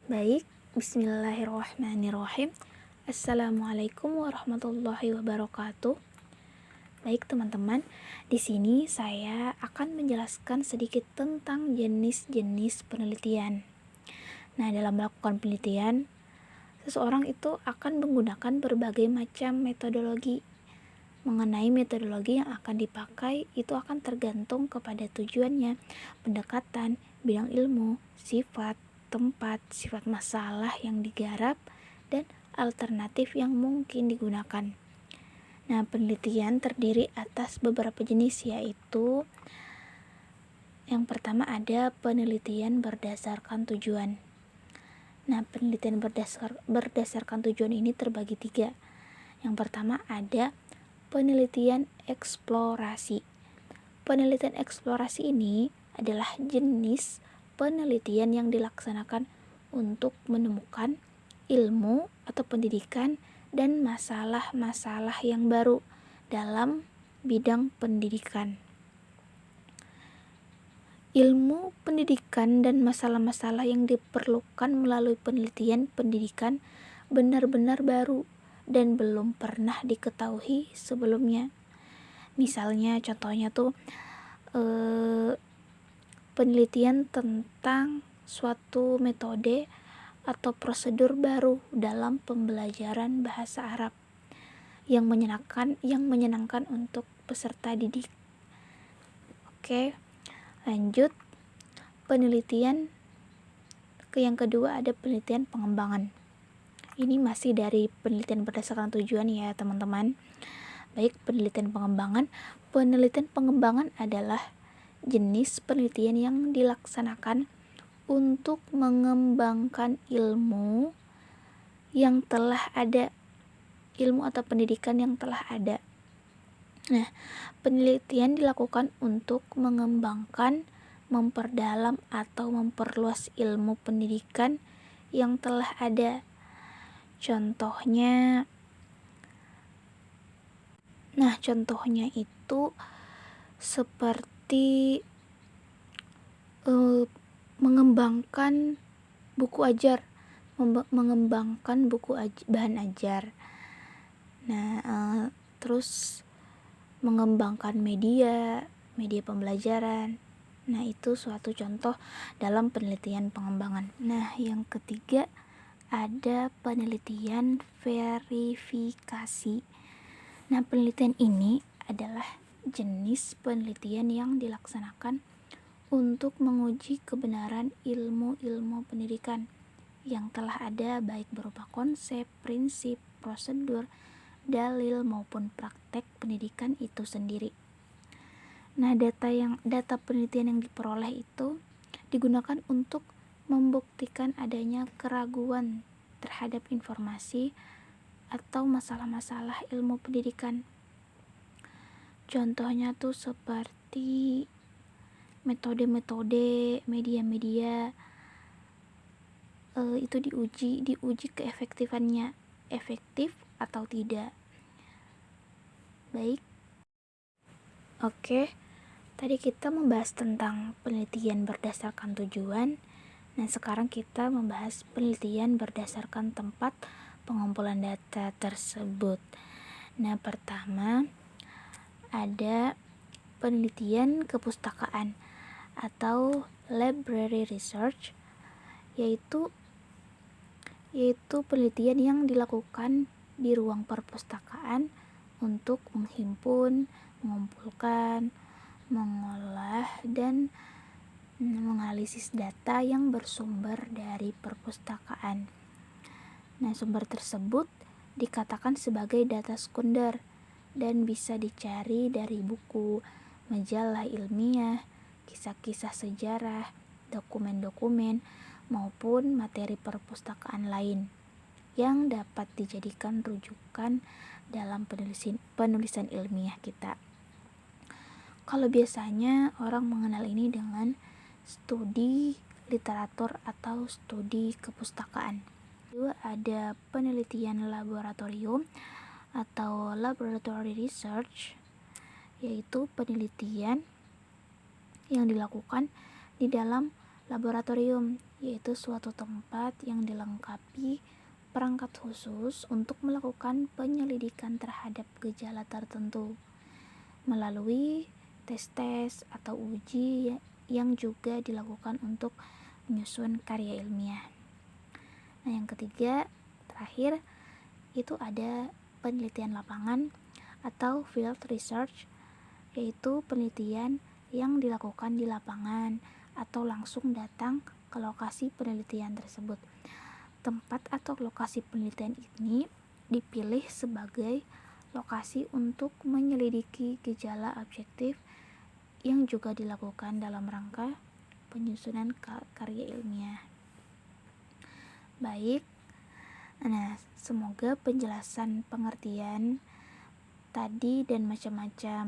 Baik, bismillahirrahmanirrahim. Assalamualaikum warahmatullahi wabarakatuh. Baik teman-teman, di sini saya akan menjelaskan sedikit tentang jenis-jenis penelitian. Nah, dalam melakukan penelitian, seseorang itu akan menggunakan berbagai macam metodologi. Mengenai metodologi yang akan dipakai itu akan tergantung kepada tujuannya, pendekatan, bidang ilmu, sifat, tempat, sifat masalah yang digarap, dan alternatif yang mungkin digunakan. Nah, penelitian terdiri atas beberapa jenis, yaitu yang pertama ada penelitian berdasarkan tujuan. Nah, penelitian berdasarkan tujuan ini terbagi 3. Yang pertama ada penelitian eksplorasi. Penelitian eksplorasi ini adalah jenis penelitian yang dilaksanakan untuk menemukan ilmu atau pendidikan dan masalah-masalah yang baru dalam bidang pendidikan. Ilmu pendidikan dan masalah-masalah yang diperlukan melalui penelitian pendidikan benar-benar baru dan belum pernah diketahui sebelumnya. Misalnya contohnya tuh penelitian tentang suatu metode atau prosedur baru dalam pembelajaran bahasa Arab yang menyenangkan untuk peserta didik. Oke, lanjut penelitian yang kedua ada penelitian pengembangan. Ini masih dari penelitian berdasarkan tujuan ya teman-teman. Baik, penelitian pengembangan. Penelitian pengembangan adalah jenis penelitian yang dilaksanakan untuk mengembangkan ilmu yang telah ada, ilmu atau pendidikan yang telah ada. Nah, penelitian dilakukan untuk mengembangkan, memperdalam atau memperluas ilmu pendidikan yang telah ada. Contohnya itu seperti mengembangkan buku ajar, mengembangkan bahan ajar. Terus mengembangkan media pembelajaran. Nah, itu suatu contoh dalam penelitian pengembangan. Nah, yang ketiga ada penelitian verifikasi. Nah, penelitian ini adalah jenis penelitian yang dilaksanakan untuk menguji kebenaran ilmu-ilmu pendidikan yang telah ada, baik berupa konsep, prinsip, prosedur, dalil maupun praktek pendidikan itu sendiri. Nah, data penelitian yang diperoleh itu digunakan untuk membuktikan adanya keraguan terhadap informasi atau masalah-masalah ilmu pendidikan. Contohnya tuh seperti metode-metode, media-media itu diuji keefektifannya, efektif atau tidak. Baik. Oke. Tadi kita membahas tentang penelitian berdasarkan tujuan. Nah, sekarang kita membahas penelitian berdasarkan tempat pengumpulan data tersebut. Nah, pertama ada penelitian kepustakaan atau library research, yaitu penelitian yang dilakukan di ruang perpustakaan untuk menghimpun, mengumpulkan, mengolah, dan menganalisis data yang bersumber dari perpustakaan. Nah, sumber tersebut dikatakan sebagai data sekunder dan bisa dicari dari buku, majalah ilmiah, kisah-kisah sejarah, dokumen-dokumen, maupun materi perpustakaan lain yang dapat dijadikan rujukan dalam penulisan ilmiah kita. Kalau biasanya orang mengenal ini dengan studi literatur atau studi kepustakaan. Kedua ada penelitian laboratorium atau laboratory research, yaitu penelitian yang dilakukan di dalam laboratorium yaitu suatu tempat yang dilengkapi perangkat khusus untuk melakukan penyelidikan terhadap gejala tertentu melalui tes-tes atau uji yang juga dilakukan untuk menyusun karya ilmiah. Nah, yang ketiga, terakhir, itu ada penelitian lapangan atau field research, yaitu penelitian yang dilakukan di lapangan atau langsung datang ke lokasi penelitian tersebut. Tempat atau lokasi penelitian ini dipilih sebagai lokasi untuk menyelidiki gejala objektif yang juga dilakukan dalam rangka penyusunan karya ilmiah. Baik, nah semoga penjelasan pengertian tadi dan macam-macam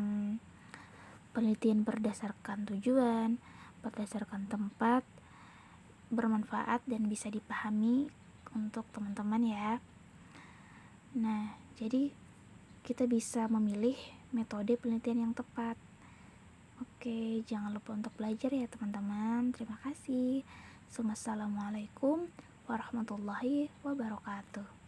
penelitian berdasarkan tujuan, berdasarkan tempat, bermanfaat dan bisa dipahami untuk teman-teman ya. Nah, jadi kita bisa memilih metode penelitian yang tepat. Oke, jangan lupa untuk belajar ya teman-teman. Terima kasih. Assalamualaikum warahmatullahi wabarakatuh.